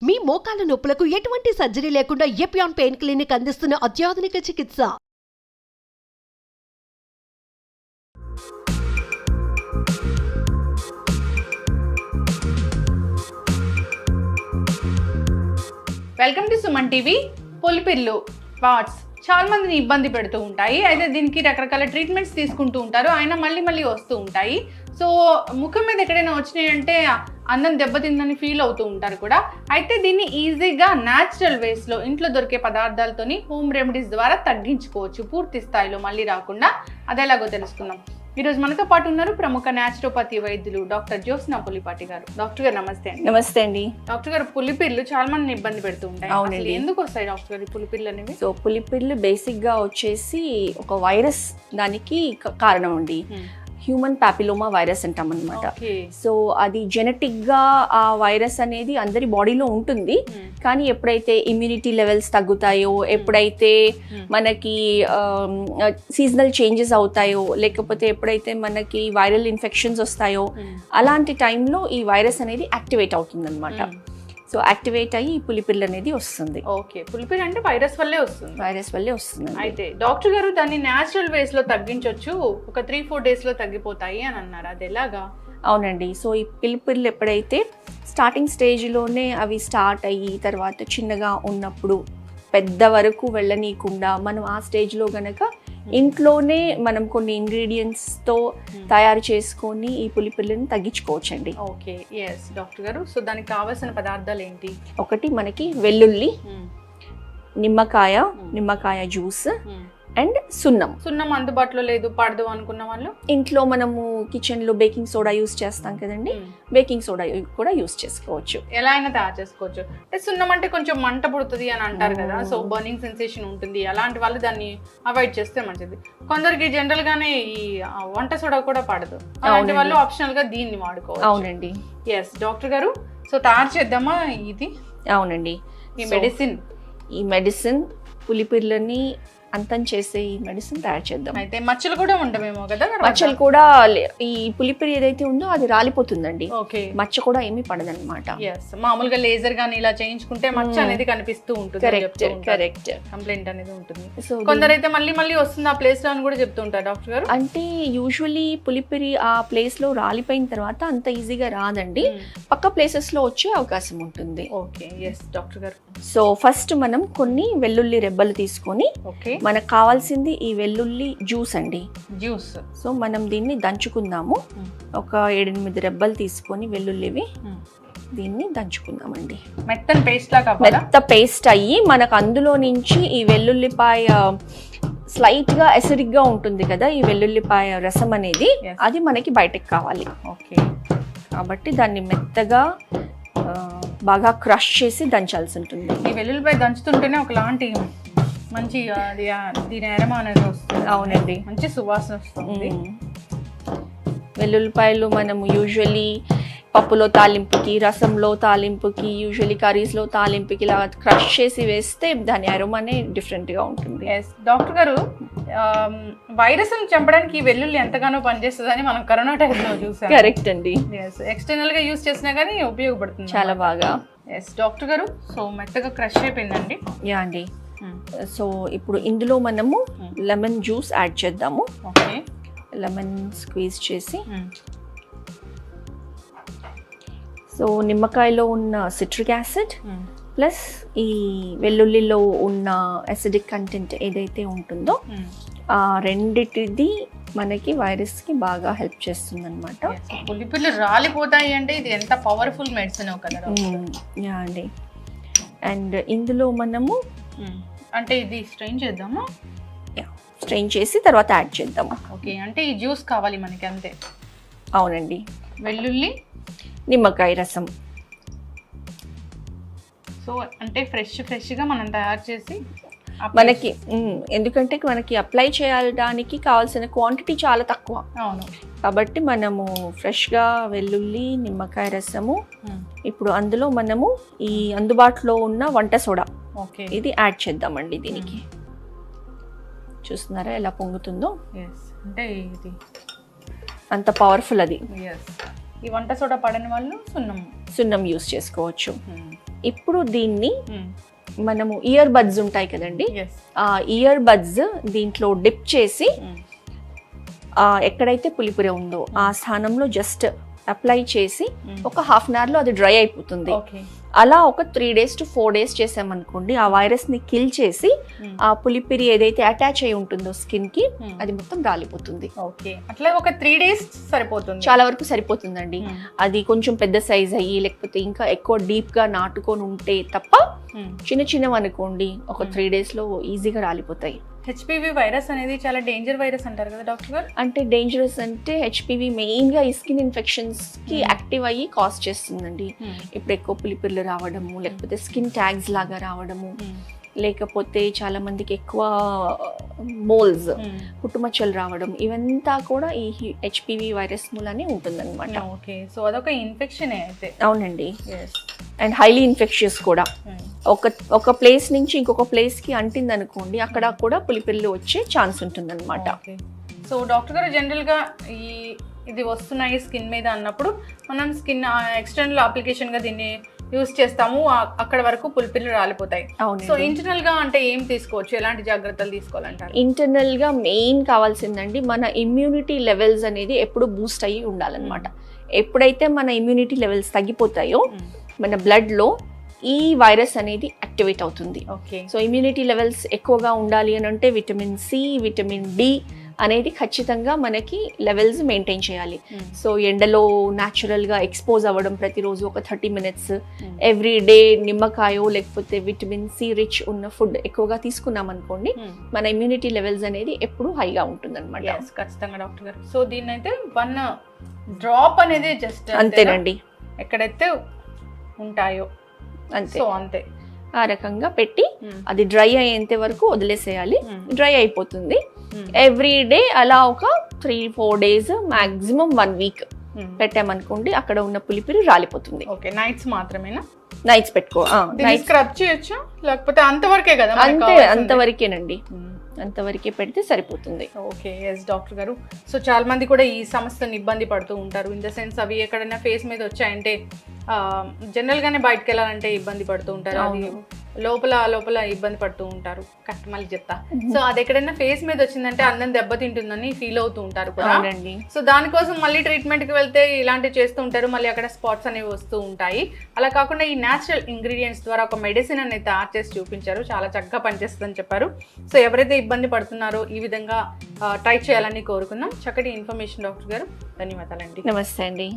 మీ మోకాల నొప్పులకు ఎటువంటి సర్జరీ లేకుండా ఎపియాన్ పెయిన్ క్లినిక్ అందిస్తున్న అత్యాధునిక చికిత్స. Welcome to Suman TV. పులిపిల్లు వాట్స్ చాలా మందిని ఇబ్బంది పెడుతూ ఉంటాయి. అయితే దీనికి రకరకాల ట్రీట్మెంట్స్ తీసుకుంటూ ఉంటారు, అయినా మళ్ళీ వస్తూ ఉంటాయి. సో ముఖం మీద ఎక్కడైనా వచ్చినాయంటే అందం దెబ్బతిందని ఫీల్ అవుతూ ఉంటారు కూడా. అయితే దీన్ని ఈజీగా న్యాచురల్ వేస్లో ఇంట్లో దొరికే పదార్థాలతోని హోమ్ రెమెడీస్ ద్వారా తగ్గించుకోవచ్చు, పూర్తి స్థాయిలో మళ్ళీ రాకుండా. అది ఎలాగో తెలుసుకుందాం. ఈరోజు మనతో పాటు ఉన్నారు ప్రముఖ న్యాచురోపతి వైద్యులు డాక్టర్ జ్యోత్స్న పులిపాటి గారు. డాక్టర్ గారు నమస్తే అండి. నమస్తే అండి. డాక్టర్ గారు, పులిపిల్లు చాలా మందిని ఇబ్బంది పెడుతూ ఉంటాయి. అవునండి. ఎందుకు వస్తాయి డాక్టర్ గారు పులిపిల్లు అనేవి? సో పులిపిల్లు బేసిక్ గా వచ్చేసి ఒక వైరస్ దానికి కారణం అండి. హ్యూమన్ పాపిలోమా వైరస్ అంటాం అనమాట. సో అది జెనెటిక్ గా ఆ వైరస్ అనేది అందరి బాడీలో ఉంటుంది. కానీ ఎప్పుడైతే ఇమ్యూనిటీ లెవెల్స్ తగ్గుతాయో, ఎప్పుడైతే మనకి సీజనల్ చేంజెస్ అవుతాయో, లేకపోతే ఎప్పుడైతే మనకి వైరల్ ఇన్ఫెక్షన్స్ వస్తాయో, అలాంటి టైంలో ఈ వైరస్ అనేది యాక్టివేట్ అవుతుంది అనమాట. సో యాక్టివేట్ అయ్యి పులిపిల్లు అనేది వస్తుంది. ఓకే, పులిపిల్లు అంటే వైరస్ వల్లే వస్తుంది. వైరస్ వల్లే వస్తుంది. అయితే డాక్టర్ గారు దాన్ని న్యాచురల్ వేస్ లో తగ్గించవచ్చు, ఒక 3-4 days లో తగ్గిపోతాయి అని అన్నారు. అది ఎలాగా? అవునండి. సో ఈ పులిపిల్లు ఎప్పుడైతే స్టార్టింగ్ స్టేజ్లోనే అవి స్టార్ట్ అయ్యి తర్వాత చిన్నగా ఉన్నప్పుడు పెద్ద వరకు వెళ్ళనీయకుండా మనం ఆ స్టేజ్లో గనక ఇంట్లోనే మనం కొన్ని ఇంగ్రీడియంట్స్తో తయారు చేసుకొని ఈ పులిపిల్లని తగ్గించుకోవచ్చండి. ఓకే, ఎస్ డాక్టర్ గారు. సో దానికి కావాల్సిన పదార్థాలు ఏంటి? ఒకటి మనకి వెల్లుల్లి, నిమ్మకాయ జ్యూస్ అండ్ సున్నం అందుబాటులో లేదు, పడదు అనుకున్న వాళ్ళు ఇంట్లో మనము కిచెన్లో బేకింగ్ సోడా యూస్ చేస్తాం కదండి, బేకింగ్ సోడా కూడా యూస్ చేసుకోవచ్చు. ఎలా అయినా తయారు చేసుకోవచ్చు. అంటే సున్నం అంటే కొంచెం మంట పుడుతుంది అని అంటారు కదా, సో బర్నింగ్ సెన్సేషన్ ఉంటుంది. అలాంటి వాళ్ళు దాన్ని అవాయిడ్ చేస్తే మంచిది. కొందరికి జనరల్ గానే ఈ వంట సోడా కూడా పడదు, అలాంటి వాళ్ళు ఆప్షనల్ గా దీన్ని వాడుకోవచ్చు. అవునండి. ఎస్ డాక్టర్ గారు. సో తయారు చేద్దామా ఇది? అవునండి. ఈ మెడిసిన్ పులిపిల్లని అంతం చేసే ఈ మెడిసిన్ తయారు చేద్దాం. అయితే మచ్చలు కూడా ఉండవేమో కదా? మచ్చలు కూడా ఈ పులిపిరి ఏదైతే ఉందో అది రాలిపోతుందండి. ఓకే, మచ్చ కూడా ఏమీ పడదన్నమాట. మామూలుగా లేజర్ గానీ ఇలా చేయించుకుంటే మచ్చ అనేది కనిపిస్తూ ఉంటుంది. కరెక్ట్. కంప్లైంట్ అనేది ఉంటుంది. సో కొందరైతే మళ్ళీ వస్తుంది ఆ ప్లేస్ లో అని కూడా చెప్తుంటారు డాక్టర్ గారు. అంటే యూజువల్లీ పులిపిరి ఆ ప్లేస్ లో రాలిపోయిన తర్వాత అంత ఈజీగా రాదండి, పక్క ప్లేసెస్ లో వచ్చే అవకాశం ఉంటుంది. ఓకే, ఎస్ డాక్టర్ గారు. సో ఫస్ట్ మనం కొన్ని వెల్లుల్లి రెబ్బలు తీసుకొని, మనకు కావాల్సింది ఈ వెల్లుల్లి జ్యూస్ అండి. జ్యూస్. సో మనం దీన్ని దంచుకుందాము. ఒక 7-8 రెబ్బలు తీసుకొని వెల్లుల్లివి దీన్ని దంచుకుందామండి. మెత్తని పేస్ట్ లాగా మెత్త పేస్ట్ అయ్యి మనకు అందులో నుంచి ఈ వెల్లుల్లిపాయ స్లైట్ గా అసిడిక్ గా ఉంటుంది కదా, ఈ వెల్లుల్లిపాయ రసం అనేది అది మనకి బయటకు కావాలి. ఓకే, కాబట్టి దాన్ని మెత్తగా బాగా క్రష్ చేసి దంచాల్సి ఉంటుంది. ఈ వెల్లుల్లిపాయ దంచుతుంటేనే ఒకలాంటి మంచి దీని ఎరమ అనేది వస్తుంది. అవునండి, మంచి సువాసన వస్తుంది. వెల్లుల్లిపాయలు మనము యూజువలీ పప్పులో తాలింపుకి, రసంలో తాలింపుకి, యూజువలీ కర్రీస్లో తాలింపుకి ఇలా క్రష్ చేసి వేస్తే దాని అరోమానే డిఫరెంట్గా ఉంటుంది. ఎస్ డాక్టర్ గారు, వైరస్ని చంపడానికి ఈ వెల్లుల్లి ఎంతగానో పనిచేస్తుందని మనం కరోనా టైంలో చూసాం. కరెక్ట్ అండి. ఎక్స్టర్నల్ గా యూజ్ చేసినా కానీ ఉపయోగపడుతుంది చాలా బాగా. ఎస్ డాక్టర్ గారు. సో మెత్తగా క్రష్ అయిపోయిందండి. యా అండి. సో ఇప్పుడు ఇందులో మనము లెమన్ జ్యూస్ యాడ్ చేద్దాము. ఓకే, లెమన్ స్క్వీజ్ చేసి, సో నిమ్మకాయలో ఉన్న సిట్రిక్ యాసిడ్ ప్లస్ ఈ వెల్లుల్లిలో ఉన్న అసిడిక్ కంటెంట్ ఏదైతే ఉంటుందో ఆ రెండిటిది మనకి వైరస్కి బాగా హెల్ప్ చేస్తుంది అనమాట. పులిపిల్లు రాలిపోతాయి అంటే ఇది ఎంత పవర్ఫుల్ మెడిసిన్ కదా. యా అండి. అండ్ ఇందులో మనము అంటే ఇది స్ట్రెయిన్ చేద్దాము. స్ట్రెయిన్ చేసి తర్వాత యాడ్ చేద్దాము. ఓకే, అంటే ఈ జ్యూస్ కావాలి మనకి అంతే. అవునండి. వెల్లుల్లి, నిమ్మకాయ రసం. సో అంటే ఫ్రెష్గా మనం తయారు చేసి మనకి ఎందుకంటే మనకి అప్లై చేయడానికి కావాల్సిన క్వాంటిటీ చాలా తక్కువ. అవును, కాబట్టి మనము ఫ్రెష్గా వెల్లుల్లి, నిమ్మకాయ రసము, ఇప్పుడు అందులో మనము ఈ అందుబాటులో ఉన్న వంట సోడా ఇది యాడ్ చేద్దామండి. దీనికి చూస్తున్నారా ఎలా పొంగుతుందో? అంటే ఇది అంత పవర్ఫుల్ అది. ఈ వంట సోడా పడని వాళ్ళు సున్నం సున్నం యూస్ చేసుకోవచ్చు. ఇప్పుడు దీన్ని మనము ఇయర్ బడ్స్ ఉంటాయి కదండి, ఆ ఇయర్ బడ్స్ దీంట్లో డిప్ చేసి ఎక్కడైతే పులిపుర ఉందో ఆ స్థానంలో జస్ట్ అప్లై చేసి ఒక హాఫ్ అన్ అవర్లో అది డ్రై అయిపోతుంది. అలా ఒక 3 days to 4 days చేసామనుకోండి, ఆ వైరస్ ని కిల్ చేసి ఆ పులిపిరి ఏదైతే అటాచ్ అయి ఉంటుందో స్కిన్ కి అది మొత్తం రాలిపోతుంది. ఓకే, అట్లా ఒక 3 days సరిపోతుంది, చాలా వరకు సరిపోతుందండి. అది కొంచెం పెద్ద సైజ్ అయ్యి లేకపోతే ఇంకా ఎక్కువ డీప్ గా నాటుకొని ఉంటే తప్ప చిన్న చిన్నవి అనుకోండి ఒక 3 days లో ఈజీగా రాలిపోతాయి. హెచ్పివి వైరస్ అనేది చాలా డేంజర్ వైరస్ అంటారు కదా డాక్టర్ గారు? అంటే డేంజరస్ అంటే హెచ్పివి మెయిన్ గా ఈ స్కిన్ ఇన్ఫెక్షన్స్ కి యాక్టివ్ అయ్యి కాజ్ చేస్తుందండి. ఇప్పుడు ఎక్కువ పులిపిర్లు రావడము, లేకపోతే స్కిన్ ట్యాగ్స్ లాగా రావడము, లేకపోతే చాలా మందికి ఎక్కువ మోల్స్ పుట్టుమచ్చలు రావడం, ఇవంతా కూడా ఈ హెచ్పివి వైరస్ మూలనే ఉంటుందన్నమాట. ఓకే, సో అదొక ఇన్ఫెక్షన్ అయితే. అవునండి, అండ్ హైలీ ఇన్ఫెక్షియస్ కూడా. ఒక ప్లేస్ నుంచి ఇంకొక ప్లేస్ కి అంటింది అనుకోండి, అక్కడ కూడా పులిపిర్లు వచ్చే ఛాన్స్ ఉంటుంది అనమాట. సో డాక్టర్ గారు జనరల్ గా ఇది వస్తున్నాయి స్కిన్ మీద అన్నప్పుడు మనం స్కిన్ ఎక్స్టర్నల్ అప్లికేషన్ గా దీన్ని యూజ్ చేస్తాము, అక్కడ వరకు పులిపిర్లు రాలిపోతాయి. సో ఇంటర్నల్ గా అంటే ఏం తీసుకోవచ్చు, ఎలాంటి జాగ్రత్తలు తీసుకోవాలంటారు? ఇంటర్నల్ గా మెయిన్ కావాల్సిందండి మన ఇమ్యూనిటీ లెవెల్స్ అనేది ఎప్పుడు బూస్ట్ అయ్యి ఉండాలన్నమాట. ఎప్పుడైతే మన ఇమ్యూనిటీ లెవెల్స్ తగ్గిపోతాయో మన బ్లడ్ లో ఈ వైరస్ అనేది యాక్టివేట్ అవుతుంది. సో ఇమ్యూనిటీ లెవెల్స్ ఎక్కువగా ఉండాలి అని అంటే విటమిన్ సి, విటమిన్ డి అనేది ఖచ్చితంగా మనకి లెవెల్స్ మెయింటైన్ చేయాలి. సో ఎండలో న్యాచురల్గా ఎక్స్పోజ్ అవ్వడం ప్రతిరోజు ఒక 30 minutes, ఎవ్రీ డే నిమ్మకాయో లేకపోతే విటమిన్ సి రిచ్ ఉన్న ఫుడ్ ఎక్కువగా తీసుకున్నాం అనుకోండి, మన ఇమ్యూనిటీ లెవెల్స్ అనేది ఎప్పుడు హైగా ఉంటుంది అనమాట. ఖచ్చితంగా డాక్టర్ గారు. సో దీన్ని అయితే 1 drop అనేది జస్ట్ అంతేనండి, ఎక్కడైతే ఉంటాయో అంతే. అంతే ఆ రకంగా పెట్టి అది డ్రై అయ్యేంత వరకు వదిలేసేయాలి. డ్రై అయిపోతుంది. ఎవ్రీ డే అలా ఒక 3-4 days, మాక్సిమం 1 week పెట్టామనుకోండి, అక్కడ ఉన్న పులిపిరి రాలిపోతుంది. ఓకే, నైట్స్ మాత్రమేనా? నైట్స్ పెట్టుకో, స్క్రబ్ చేయొచ్చా లేకపోతే అంతవరకే కదా? అంతే, అంతవరకేనండి, అంతవరకే పెడితే సరిపోతుంది. ఓకే, ఎస్ డాక్టర్ గారు. సో చాలా మంది కూడా ఈ సమస్యను ఇబ్బంది పడుతూ ఉంటారు. ఇన్ ద సెన్స్ అవి ఎక్కడైనా ఫేస్ మీద వచ్చాయంటే జనరల్ గానే బయటకు వెళ్ళాలంటే ఇబ్బంది పడుతూ ఉంటారు, అది లోపల ఇబ్బంది పడుతూ ఉంటారు. కరెక్ట్, మళ్ళీ చెప్తా. సో అది ఎక్కడైనా ఫేస్ మీద వచ్చిందంటే అందరం దెబ్బతింటుందని ఫీల్ అవుతూ ఉంటారు కూడా. సో దానికోసం మళ్ళీ ట్రీట్మెంట్ కి వెళ్తే ఇలాంటివి చేస్తూ ఉంటారు, మళ్ళీ అక్కడ స్పాట్స్ అనేవి వస్తూ ఉంటాయి. అలా కాకుండా ఈ న్యాచురల్ ఇంగ్రీడియంట్స్ ద్వారా ఒక మెడిసిన్ అనేది తయారు చేసి చూపించారు, చాలా చక్కగా పనిచేస్తుందని చెప్పారు. సో ఎవరైతే ఇబ్బంది పడుతున్నారో ఈ విధంగా ట్రై చేయాలని కోరుకుందాం. చక్కటి ఇన్ఫర్మేషన్ డాక్టర్ గారు, ధన్యవాదాలండి. నమస్తే అండి.